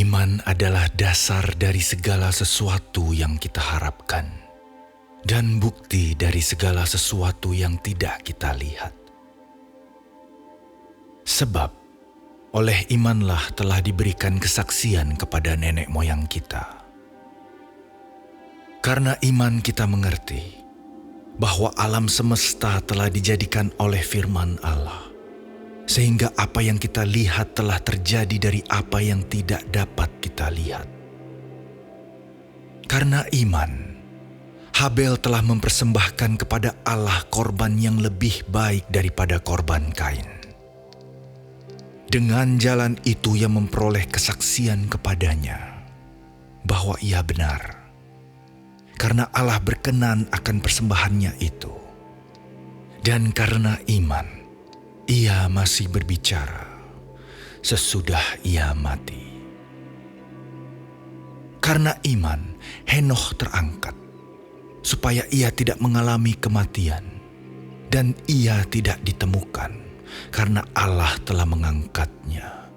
Iman adalah dasar dari segala sesuatu yang kita harapkan dan bukti dari segala sesuatu yang tidak kita lihat. Sebab oleh imanlah telah diberikan kesaksian kepada nenek moyang kita. Karena iman kita mengerti bahwa alam semesta telah dijadikan oleh firman Allah, sehingga apa yang kita lihat telah terjadi dari apa yang tidak dapat kita lihat. Karena iman, Habel telah mempersembahkan kepada Allah korban yang lebih baik daripada korban Kain. Dengan jalan itu ia memperoleh kesaksian kepadanya bahwa ia benar, karena Allah berkenan akan persembahannya itu. Dan karena iman, ia masih berbicara sesudah ia mati. Karena iman, Henokh terangkat, supaya ia tidak mengalami kematian, dan ia tidak ditemukan, karena Allah telah mengangkatnya.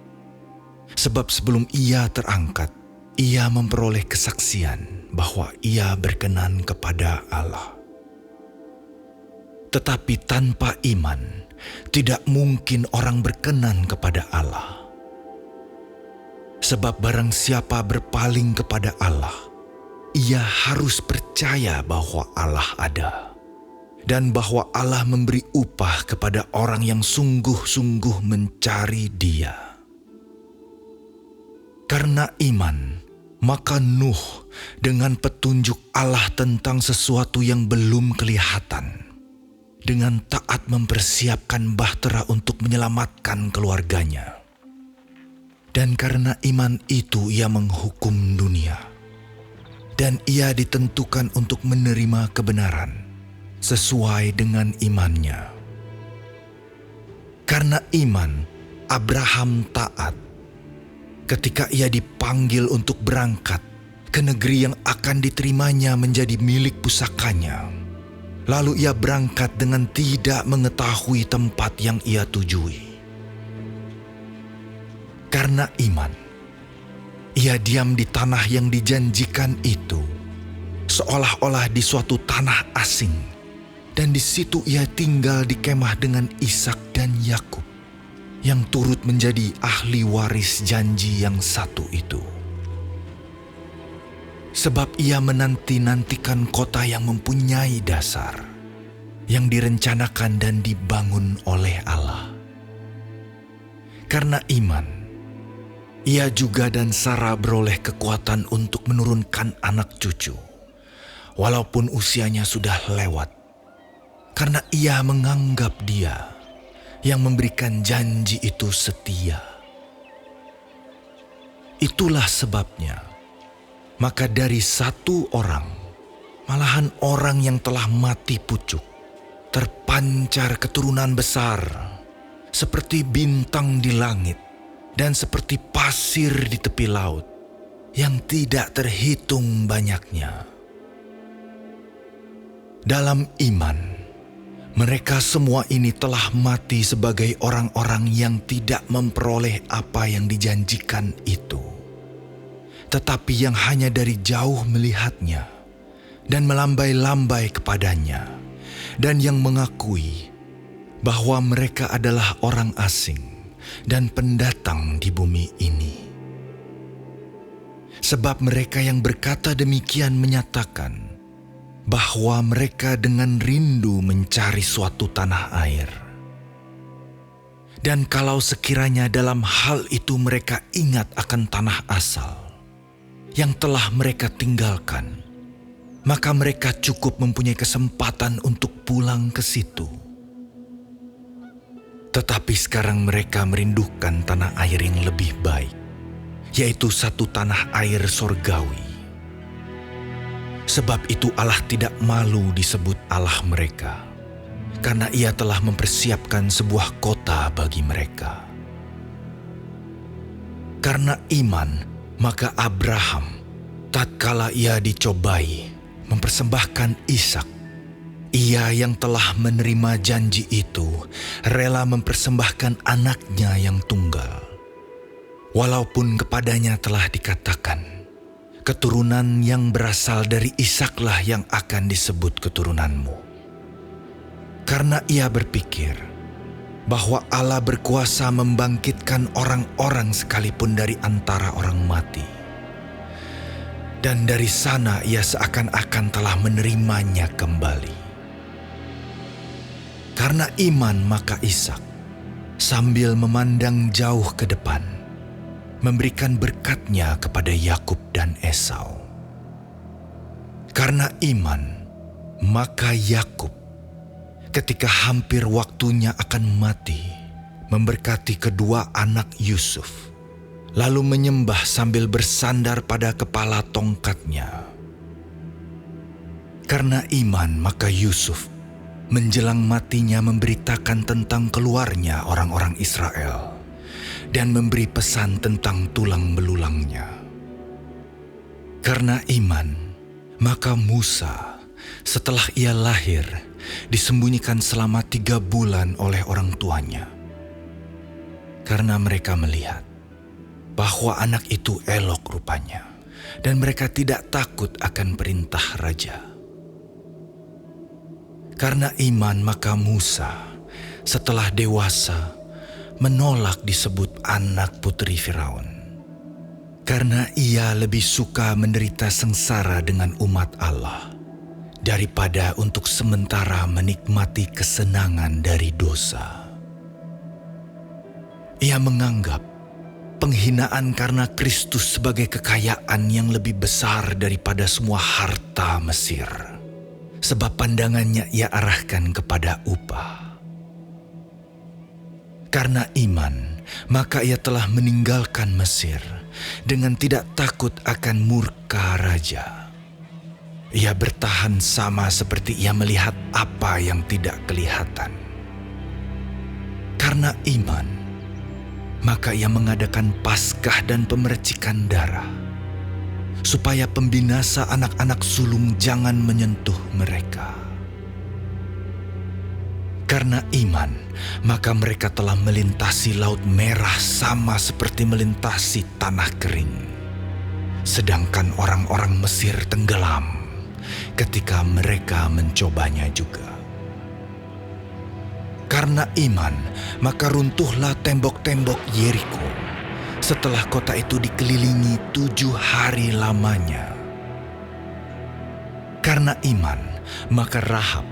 Sebab sebelum ia terangkat, ia memperoleh kesaksian bahwa ia berkenan kepada Allah. Tetapi tanpa iman, tidak mungkin orang berkenan kepada Allah. Sebab barang siapa berpaling kepada Allah, ia harus percaya bahwa Allah ada, dan bahwa Allah memberi upah kepada orang yang sungguh-sungguh mencari Dia. Karena iman, maka Nuh dengan petunjuk Allah tentang sesuatu yang belum kelihatan, dengan taat mempersiapkan bahtera untuk menyelamatkan keluarganya. Dan karena iman itu ia menghukum dunia, dan ia ditentukan untuk menerima kebenaran sesuai dengan imannya. Karena iman, Abraham taat ketika ia dipanggil untuk berangkat ke negeri yang akan diterimanya menjadi milik pusakanya. Lalu ia berangkat dengan tidak mengetahui tempat yang ia tujui. Karena iman, ia diam di tanah yang dijanjikan itu, seolah-olah di suatu tanah asing, dan di situ ia tinggal di kemah dengan Ishak dan Yakub, yang turut menjadi ahli waris janji yang satu itu. Sebab ia menanti-nantikan kota yang mempunyai dasar, yang direncanakan dan dibangun oleh Allah. Karena iman, ia juga dan Sarah beroleh kekuatan untuk menurunkan anak cucu, walaupun usianya sudah lewat, karena ia menganggap Dia yang memberikan janji itu setia. Itulah sebabnya, maka dari satu orang, malahan orang yang telah mati pucuk, terpancar keturunan besar, seperti bintang di langit dan seperti pasir di tepi laut, yang tidak terhitung banyaknya. Dalam iman, mereka semua ini telah mati sebagai orang-orang yang tidak memperoleh apa yang dijanjikan itu, tetapi yang hanya dari jauh melihatnya dan melambai-lambai kepadanya, dan yang mengakui bahwa mereka adalah orang asing dan pendatang di bumi ini. Sebab mereka yang berkata demikian menyatakan bahwa mereka dengan rindu mencari suatu tanah air. Dan kalau sekiranya dalam hal itu mereka ingat akan tanah asal yang telah mereka tinggalkan, maka mereka cukup mempunyai kesempatan untuk pulang ke situ. Tetapi sekarang mereka merindukan tanah air yang lebih baik, yaitu satu tanah air sorgawi. Sebab itu Allah tidak malu disebut Allah mereka, karena Ia telah mempersiapkan sebuah kota bagi mereka. Karena iman, maka Abraham, tatkala ia dicobai, mempersembahkan Ishak. Ia yang telah menerima janji itu rela mempersembahkan anaknya yang tunggal, Walaupun kepadanya telah dikatakan, keturunan yang berasal dari Ishaklah yang akan disebut keturunanmu. Karena ia berpikir bahwa Allah berkuasa membangkitkan orang-orang sekalipun dari antara orang mati. Dan dari sana ia seakan-akan telah menerimanya kembali. Karena iman maka Ishak, sambil memandang jauh ke depan, memberikan berkatnya kepada Yakub dan Esau. Karena iman, maka Yakub, ketika hampir waktunya akan mati, memberkati kedua anak Yusuf, lalu menyembah sambil bersandar pada kepala tongkatnya. Karena iman, maka Yusuf menjelang matinya memberitakan tentang keluarnya orang-orang Israel dan memberi pesan tentang tulang belulangnya. Karena iman, maka Musa setelah ia lahir disembunyikan selama 3 bulan oleh orang tuanya. Karena mereka melihat bahwa anak itu elok rupanya dan mereka tidak takut akan perintah raja. Karena iman maka Musa setelah dewasa menolak disebut anak putri Firaun. Karena ia lebih suka menderita sengsara dengan umat Allah daripada untuk sementara menikmati kesenangan dari dosa. Ia menganggap penghinaan karena Kristus sebagai kekayaan yang lebih besar daripada semua harta Mesir, sebab pandangannya ia arahkan kepada upah. Karena iman, maka ia telah meninggalkan Mesir dengan tidak takut akan murka raja. Ia bertahan sama seperti ia melihat apa yang tidak kelihatan. Karena iman, maka ia mengadakan Paskah dan pemercikan darah, supaya pembinasa anak-anak sulung jangan menyentuh mereka. Karena iman, maka mereka telah melintasi Laut Merah sama seperti melintasi tanah kering. Sedangkan orang-orang Mesir tenggelam ketika mereka mencobanya juga. Karena iman, maka runtuhlah tembok-tembok Yeriko setelah kota itu dikelilingi 7 hari lamanya. Karena iman, maka Rahab,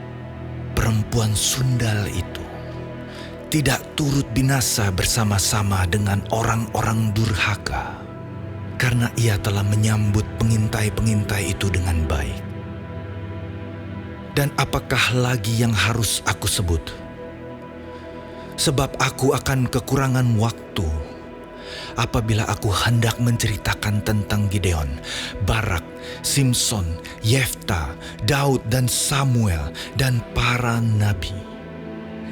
perempuan sundal itu, tidak turut binasa bersama-sama dengan orang-orang durhaka, karena ia telah menyambut pengintai-pengintai itu dengan baik. Dan apakah lagi yang harus aku sebut? Sebab aku akan kekurangan waktu apabila aku hendak menceritakan tentang Gideon, Barak, Simson, Yefta, Daud dan Samuel dan para nabi,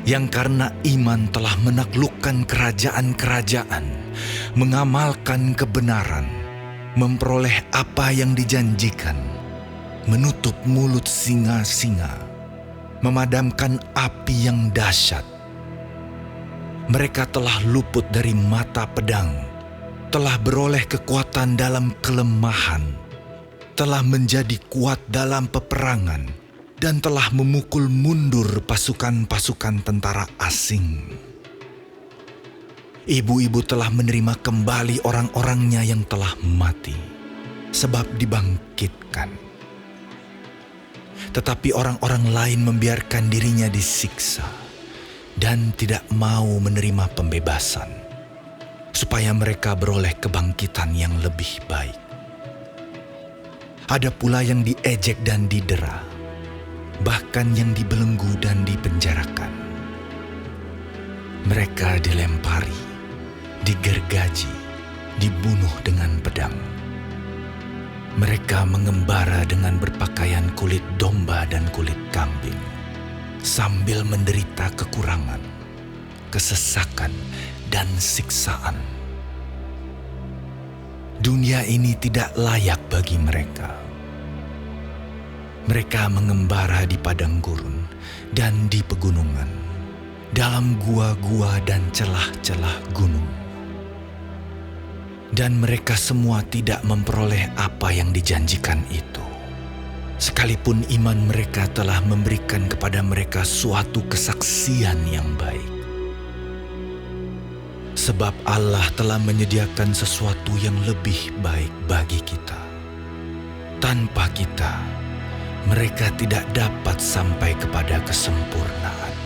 yang karena iman telah menaklukkan kerajaan-kerajaan, mengamalkan kebenaran, memperoleh apa yang dijanjikan, menutup mulut singa-singa, memadamkan api yang dahsyat. Mereka telah luput dari mata pedang, telah beroleh kekuatan dalam kelemahan, telah menjadi kuat dalam peperangan, dan telah memukul mundur pasukan-pasukan tentara asing. Ibu-ibu telah menerima kembali orang-orangnya yang telah mati, sebab dibangkitkan. Tetapi orang-orang lain membiarkan dirinya disiksa dan tidak mau menerima pembebasan, supaya mereka beroleh kebangkitan yang lebih baik. Ada pula yang diejek dan didera, bahkan yang dibelenggu dan dipenjarakan. Mereka dilempari, digergaji, dibunuh dengan pedang. Mereka mengembara dengan berpakaian kulit domba dan kulit kambing, sambil menderita kekurangan, kesesakan, dan siksaan. Dunia ini tidak layak bagi mereka. Mereka mengembara di padang gurun dan di pegunungan, dalam gua-gua dan celah-celah gunung. Dan mereka semua tidak memperoleh apa yang dijanjikan itu. Sekalipun iman mereka telah memberikan kepada mereka suatu kesaksian yang baik. Sebab Allah telah menyediakan sesuatu yang lebih baik bagi kita. Tanpa kita, mereka tidak dapat sampai kepada kesempurnaan.